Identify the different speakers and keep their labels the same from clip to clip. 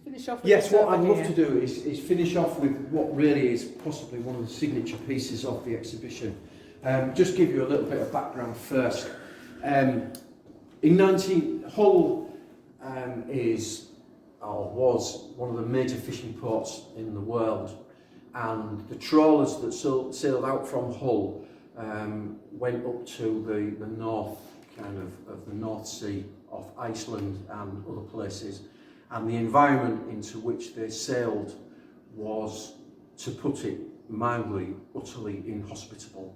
Speaker 1: finish off with
Speaker 2: Yes,
Speaker 1: the
Speaker 2: what I'd love
Speaker 1: souvenir.
Speaker 2: to do is finish off with what really is possibly one of the signature pieces of the exhibition. Just give you a little bit of background first. Hull is or was one of the major fishing ports in the world, and the trawlers that sailed out from Hull went up to the north, kind of the North Sea off Iceland and other places, and the environment into which they sailed was, to put it mildly, utterly inhospitable.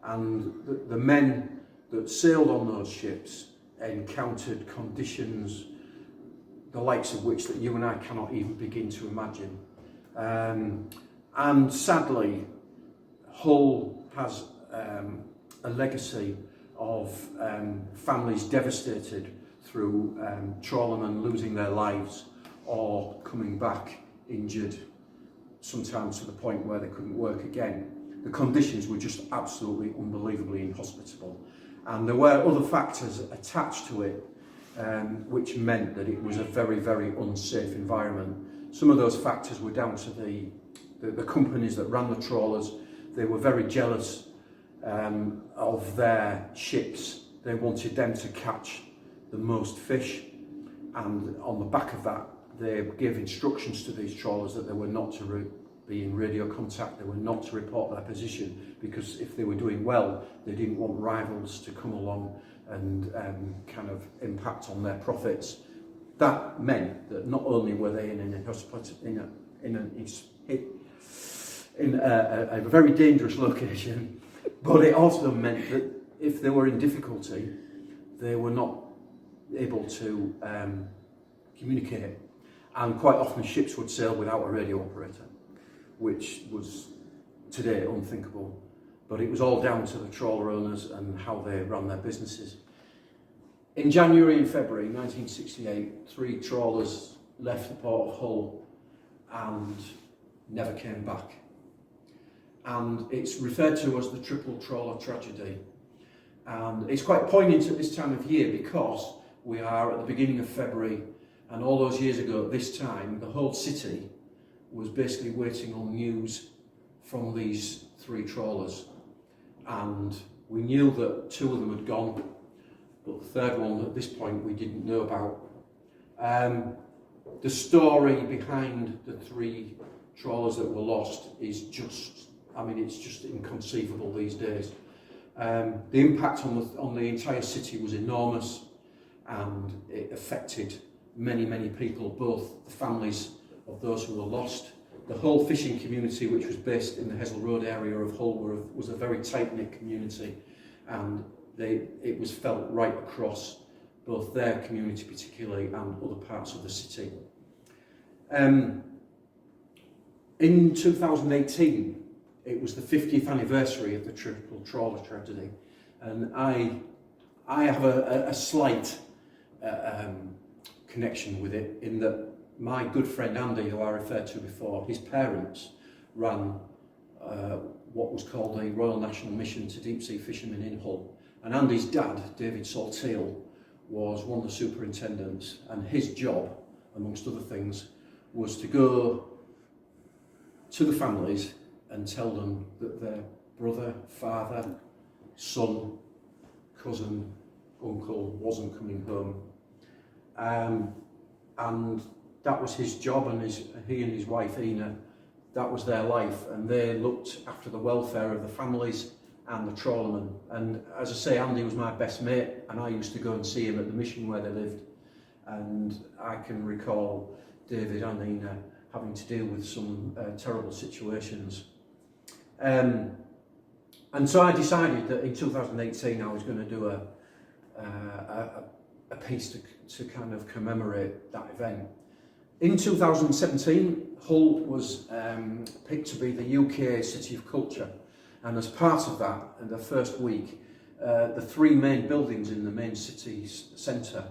Speaker 2: And the men that sailed on those ships encountered conditions the likes of which that you and I cannot even begin to imagine. And sadly, Hull has a legacy of families devastated through trawlermen losing their lives or coming back injured, sometimes to the point where they couldn't work again. The conditions were just absolutely unbelievably inhospitable, and there were other factors attached to it which meant that it was a very, very unsafe environment. Some of those factors were down to the companies that ran the trawlers. They were very jealous of their ships. They wanted them to catch the most fish, and on the back of that they gave instructions to these trawlers that they were not to be in radio contact, they were not to report their position, because if they were doing well they didn't want rivals to come along and kind of impact on their profits. That meant that not only were they in a very dangerous location, but it also meant that if they were in difficulty, they were not able to communicate. And quite often ships would sail without a radio operator, which was today unthinkable. But it was all down to the trawler owners and how they ran their businesses. In January and February 1968, 3 trawlers left the port of Hull and never came back. And it's referred to as the Triple Trawler Tragedy. And it's quite poignant at this time of year because we are at the beginning of February, and all those years ago at this time, the whole city was basically waiting on news from these 3 trawlers. And we knew that 2 of them had gone, but the third one at this point we didn't know about. The story behind the 3 trawlers that were lost is just, I mean, it's just inconceivable these days. The impact on the entire city was enormous, and it affected many, many people, both the families of those who were lost. The whole fishing community, which was based in the Hessel Road area of Hull, was a very tight-knit community, and it was felt right across both their community particularly and other parts of the city. In 2018, it was the 50th anniversary of the Triple Trawler Tragedy, and I have a slight connection with it, in that my good friend Andy, who I referred to before, his parents ran what was called the Royal National Mission to Deep Sea Fishermen in Hull. And Andy's dad, David Salteal, was one of the superintendents, and his job, amongst other things, was to go to the families and tell them that their brother, father, son, cousin, uncle wasn't coming home. And that was his job, and he and his wife Ina, that was their life, and they looked after the welfare of the families and the trawlermen. And as I say, Andy was my best mate, and I used to go and see him at the mission where they lived, and I can recall David and Ina having to deal with some terrible situations. And so I decided that in 2018 I was going to do a piece to kind of commemorate that event. In 2017, Hull was picked to be the UK City of Culture, and as part of that, in the first week, the 3 main buildings in the main city centre,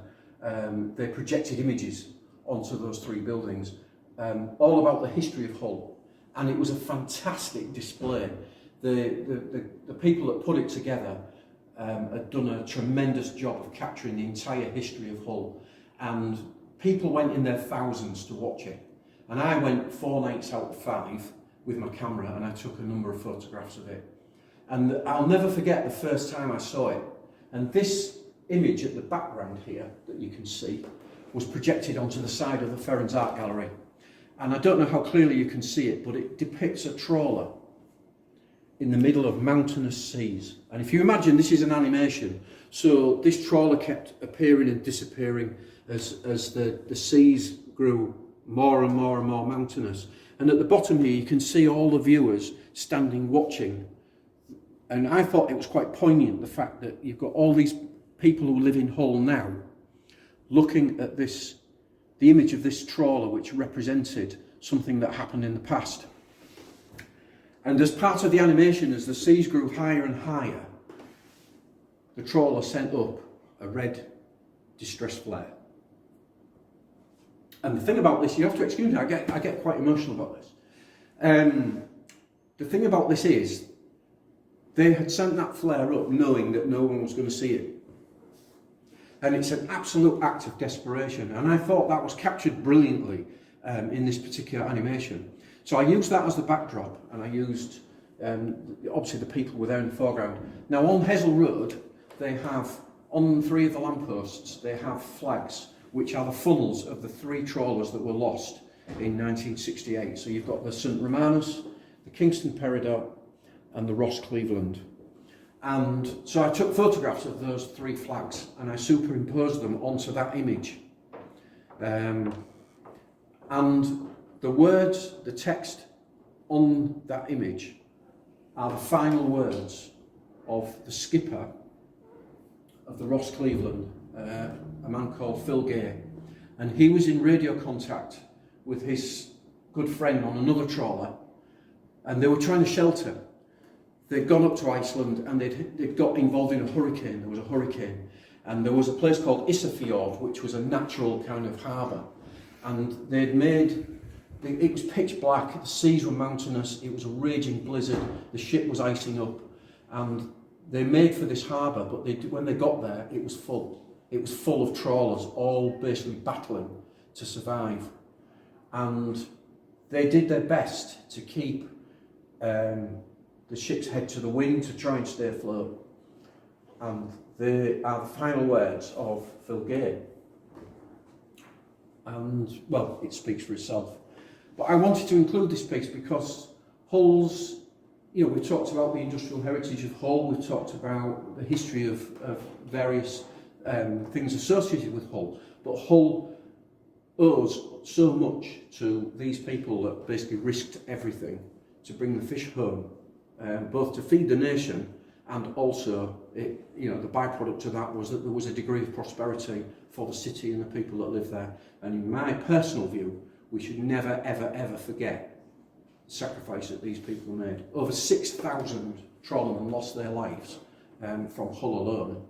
Speaker 2: they projected images onto those 3 buildings, all about the history of Hull, and it was a fantastic display. The people that put it together had done a tremendous job of capturing the entire history of Hull, and people went in their thousands to watch it. And I went 4 nights out of 5 with my camera, and I took a number of photographs of it. And I'll never forget the first time I saw it. And this image at the background here that you can see was projected onto the side of the Ferrans Art Gallery. And I don't know how clearly you can see it, but it depicts a trawler in the middle of mountainous seas. And if you imagine, this is an animation, so this trawler kept appearing and disappearing as the seas grew more and more and more mountainous. And at the bottom here, you can see all the viewers standing watching. And I thought it was quite poignant, the fact that you've got all these people who live in Hull now looking at this, the image of this trawler, which represented something that happened in the past. And as part of the animation, as the seas grew higher and higher, the trawler sent up a red distress flare. And the thing about this, you have to excuse me, I get quite emotional about this. The thing about this is, they had sent that flare up knowing that no one was going to see it. And it's an absolute act of desperation. And I thought that was captured brilliantly in this particular animation. So I used that as the backdrop, and I used, obviously the people were there in the foreground. Now on Hessel Road, they have, on 3 of the lampposts, they have flags, which are the funnels of the 3 trawlers that were lost in 1968. So you've got the St Romanus, the Kingston Peridot, and the Ross Cleveland. And so I took photographs of those 3 flags, and I superimposed them onto that image. And the words, the text on that image are the final words of the skipper of the Ross Cleveland, a man called Phil Gay. And he was in radio contact with his good friend on another trawler, and they were trying to shelter. They'd gone up to Iceland, and they'd got involved in a hurricane. There was a hurricane, and there was a place called Isafjord, which was a natural kind of harbour. And they'd made, it was pitch black, the seas were mountainous, it was a raging blizzard, the ship was icing up, and they made for this harbour, but when they got there, it was full. It was full of trawlers, all basically battling to survive. And they did their best to keep the ship's head to the wind to try and stay afloat. And they are the final words of Phil Gay. And, well, it speaks for itself. But I wanted to include this piece because Hull's, you know, we've talked about the industrial heritage of Hull, we've talked about the history of various things associated with Hull, but Hull owes so much to these people that basically risked everything to bring the fish home, both to feed the nation, and also, the byproduct of that was that there was a degree of prosperity for the city and the people that live there. And in my personal view, we should never, ever, ever forget the sacrifice that these people made. Over 6,000 trawlermen lost their lives from Hull alone,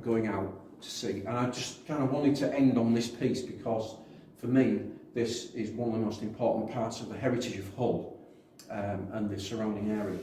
Speaker 2: going out to sea. And I just kind of wanted to end on this piece because, for me, this is one of the most important parts of the heritage of Hull and the surrounding area.